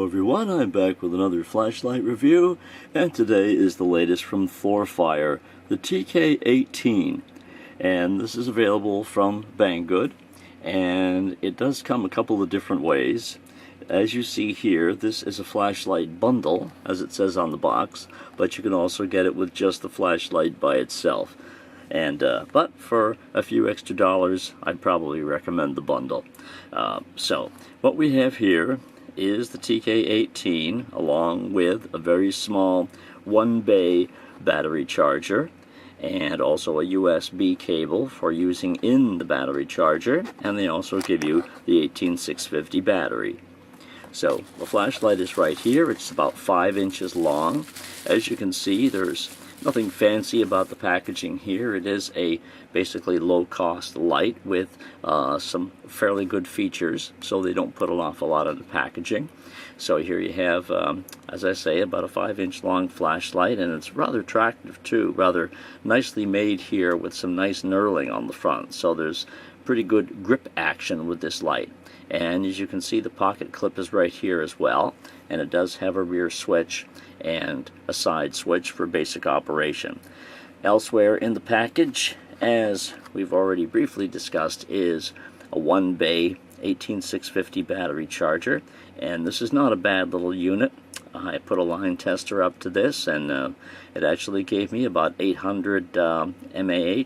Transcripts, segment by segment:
everyone, I'm back with another flashlight review, and today is the latest from Thorfire, the TK18, and this is available from Banggood, and it does come a couple of different ways. As you see here, this is a flashlight bundle, as it says on the box, but you can also get it with just the flashlight by itself. And but for a few extra dollars, I'd probably recommend the bundle. So what we have here is the TK18 along with a very small 1-bay battery charger and also a USB cable for using in the battery charger, and they also give you the 18650 battery. So the flashlight is right here. It's about 5 inches long. As you can see, there's nothing fancy about the packaging here. It is a basically low-cost light with some fairly good features, so they don't put an awful lot of the packaging. So here you have, as I say, about a 5-inch long flashlight, and it's rather attractive too, rather nicely made here with some nice knurling on the front. So there's pretty good grip action with this light. And as you can see, the pocket clip is right here as well, and it does have a rear switch and a side switch for basic operation. Elsewhere in the package, as we've already briefly discussed, is a 1-bay 18650 battery charger, and this is not a bad little unit. I put a line tester up to this, and it actually gave me about 800 mAh.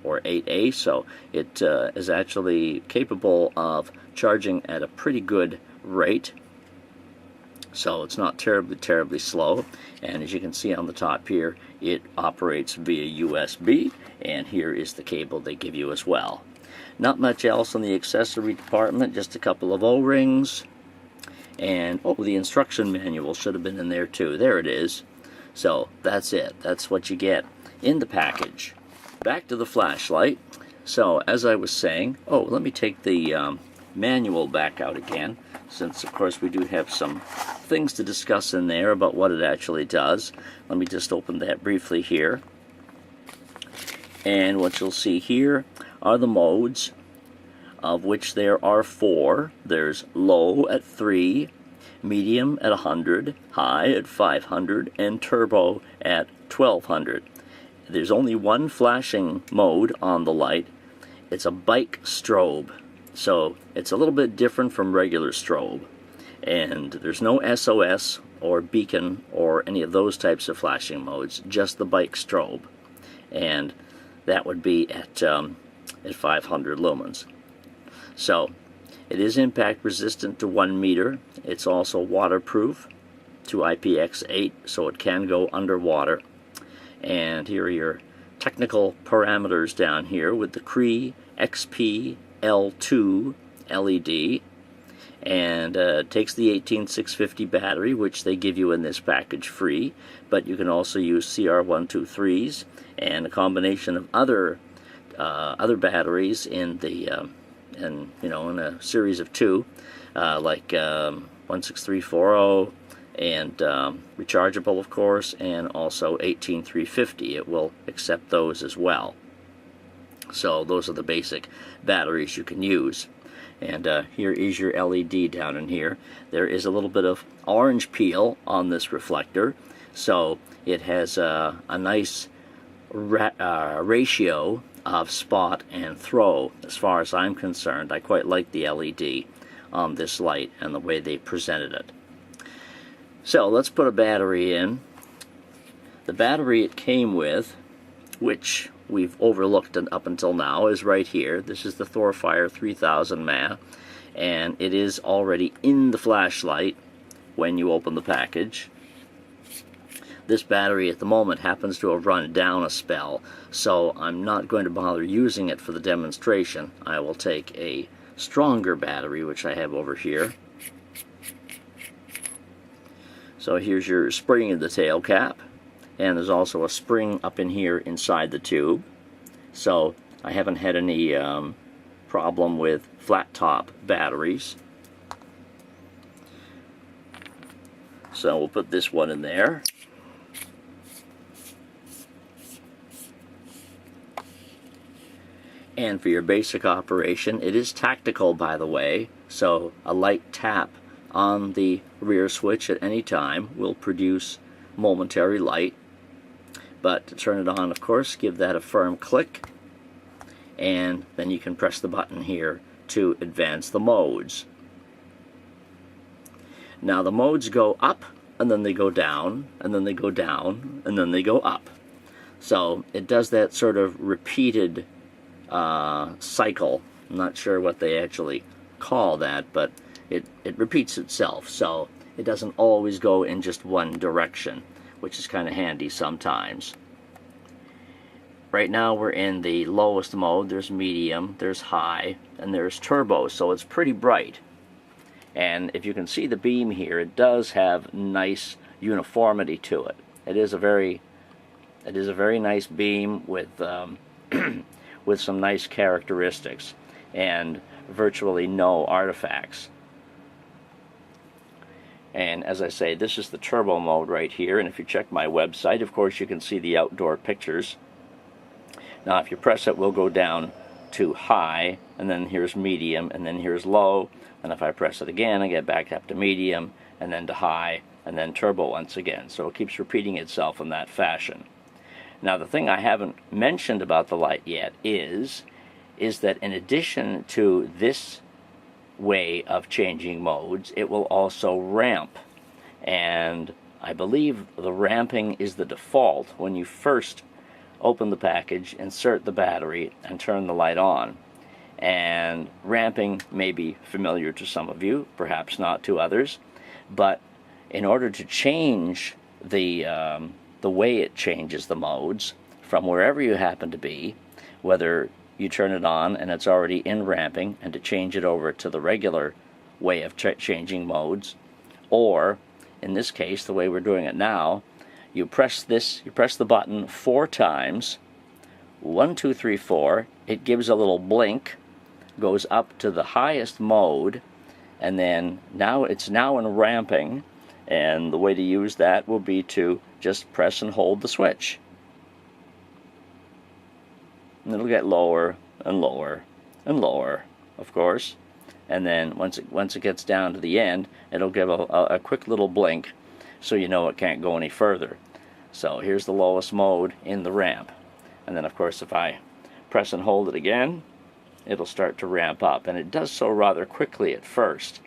Or 8A, so it is actually capable of charging at a pretty good rate, so it's not terribly slow. And as you can see on the top here, it operates via USB, and here is the cable they give you as well. Not much else in the accessory department, just a couple of O-rings, and oh, the instruction manual should have been in there too. There it is. So that's it. That's what you get in the package. Back to the flashlight. So as I was saying, let me take the manual back out again, since of course we do have some things to discuss in there about what it actually does. Let me just open that briefly here. And what you'll see here are the modes, of which there are 4. There's low at 3, medium at 100, high at 500, and turbo at 1200. There's only one flashing mode on the light. It's a bike strobe, so it's a little bit different from regular strobe. And there's no SOS or beacon or any of those types of flashing modes, just the bike strobe. And that would be at 500 lumens. So it is impact resistant to 1 meter. It's also waterproof to IPX8, so it can go underwater. And here are your technical parameters down here with the Cree XP-L2 LED, and takes the 18650 battery, which they give you in this package free, but you can also use CR123s and a combination of other batteries in the in a series of 2, like 16340. And rechargeable, of course, and also 18350. It will accept those as well. So those are the basic batteries you can use. And here is your LED down in here. There is a little bit of orange peel on this reflector, so it has a nice ratio of spot and throw. As far as I'm concerned, I quite like the LED on this light and the way they presented it. So let's put a battery in. The battery it came with, which we've overlooked up until now, is right here. This is the Thorfire 3000 mAh, and it is already in the flashlight when you open the package. This battery at the moment happens to have run down a spell, so I'm not going to bother using it for the demonstration. I will take a stronger battery, which I have over here. So here's your spring in the tail cap, and there's also a spring up in here inside the tube. So I haven't had any problem with flat top batteries. So we'll put this one in there. And for your basic operation, it is tactical, by the way, so a light tap on the rear switch at any time will produce momentary light. But to turn it on, of course, give that a firm click, and then you can press the button here to advance the modes. Now the modes go up, and then they go down, and then they go down, and then they go up. So it does that sort of repeated cycle. I'm not sure what they actually call that, but it repeats itself. So it doesn't always go in just one direction, which is kind of handy sometimes. Right now we're in the lowest mode. There's medium, there's high, and there's turbo, so it's pretty bright. And if you can see the beam here, it does have nice uniformity to it. It is a very nice beam with with some nice characteristics and virtually no artifacts. And as I say, this is the turbo mode right here, and if you check my website, of course, you can see the outdoor pictures. Now if you press it, we'll go down to high, and then here's medium, and then here's low, and if I press it again, I get back up to medium, and then to high, and then turbo once again. So it keeps repeating itself in that fashion. Now the thing I haven't mentioned about the light yet is that in addition to this way of changing modes, it will also ramp. And I believe the ramping is the default when you first open the package, insert the battery, and turn the light on. And ramping may be familiar to some of you, perhaps not to others, but in order to change the way it changes the modes from wherever you happen to be, whether you turn it on and it's already in ramping, and to change it over to the regular way of changing modes, or in this case, the way we're doing it now, you press the button 4 times, 1, 2, 3, 4, it gives a little blink, goes up to the highest mode, and then it's now in ramping, and the way to use that will be to just press and hold the switch. And it'll get lower and lower and lower, of course, and then once it gets down to the end, it'll give a quick little blink, so you know it can't go any further. So here's the lowest mode in the ramp, and then of course if I press and hold it again, it'll start to ramp up, and it does so rather quickly at first,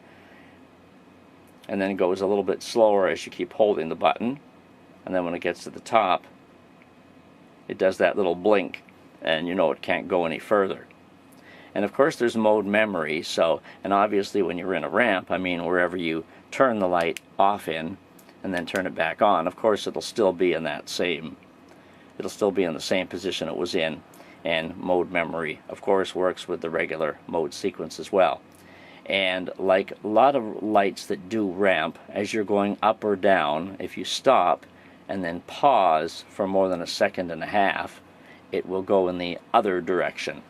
and then it goes a little bit slower as you keep holding the button, and then when it gets to the top, it does that little blink, and you know it can't go any further. And of course there's mode memory, and obviously when you're in a ramp, I mean wherever you turn the light off in and then turn it back on, of course it'll still be in the same position it was in, and mode memory of course works with the regular mode sequence as well. And like a lot of lights that do ramp, as you're going up or down, if you stop and then pause for more than 1.5 seconds, it will go in the other direction.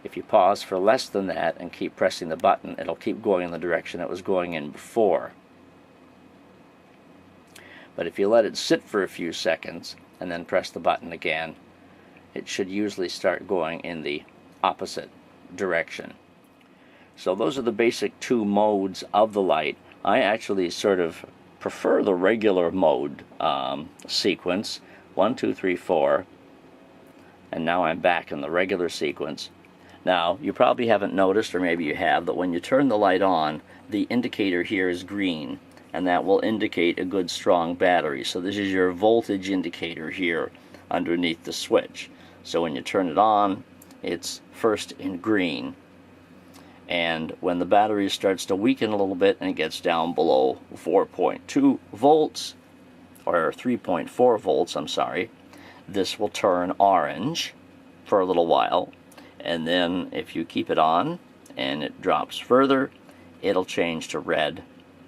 If you pause for less than that and keep pressing the button, it'll keep going in the direction it was going in before. But if you let it sit for a few seconds and then press the button again, it should usually start going in the opposite direction. So those are the basic 2 modes of the light. I actually sort of prefer the regular mode sequence, 1, 2, 3, 4, and now I'm back in the regular sequence. Now, you probably haven't noticed, or maybe you have, that when you turn the light on, the indicator here is green, and that will indicate a good strong battery. So this is your voltage indicator here underneath the switch. So when you turn it on, it's first in green. And when the battery starts to weaken a little bit and it gets down below 4.2 volts, or 3.4 volts, I'm sorry, this will turn orange for a little while. And then if you keep it on and it drops further, it'll change to red,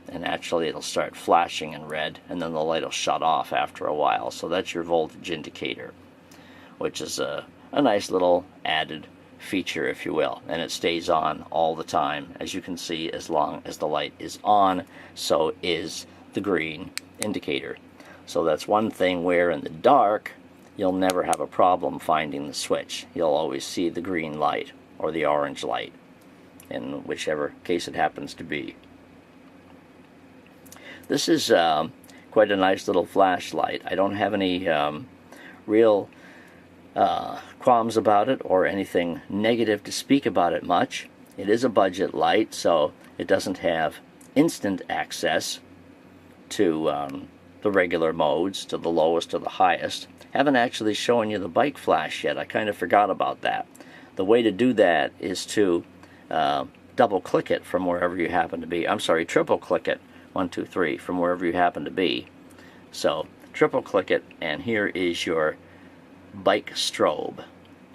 and actually it'll start flashing in red, and then the light will shut off after a while. So that's your voltage indicator, which is a nice little added feature, if you will, and it stays on all the time. As you can see, as long as the light is on, so is the green indicator. So that's one thing where in the dark you'll never have a problem finding the switch. You'll always see the green light or the orange light, in whichever case it happens to be. This is quite a nice little flashlight. I don't have any real qualms about it or anything negative to speak about it much. It is a budget light, so it doesn't have instant access to the regular modes, to the lowest or the highest. Haven't actually shown you the bike flash yet. I kind of forgot about that. The way to do that is to double click it from wherever you happen to be. I'm sorry, triple click it, 1, 2, 3, from wherever you happen to be. So triple click it, and here is your bike strobe.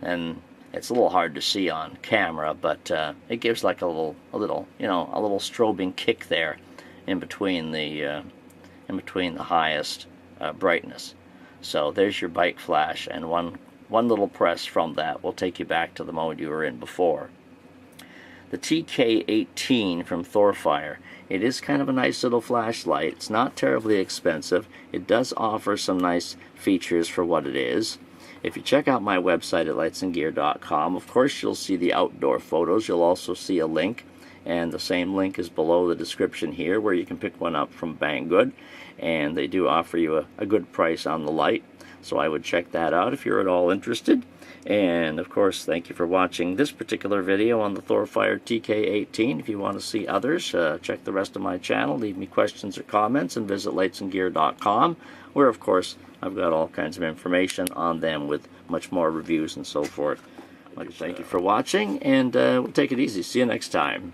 And it's a little hard to see on camera, but it gives like a little strobing kick there in between the highest brightness. So there's your bike flash, and one little press from that will take you back to the mode you were in before. The TK18 from Thorfire. It is kind of a nice little flashlight. It's not terribly expensive. It does offer some nice features for what it is. If you check out my website at lightsandgear.com, of course you'll see the outdoor photos. You'll also see a link, and the same link is below the description here, where you can pick one up from Banggood, and they do offer you a good price on the light. So I would check that out if you're at all interested. And of course, thank you for watching this particular video on the Thorfire TK18. If you want to see others, check the rest of my channel, leave me questions or comments, and visit lightsandgear.com, where of course I've got all kinds of information on them with much more reviews and so forth. I'd like to thank you for watching, and we'll take it easy. See you next time.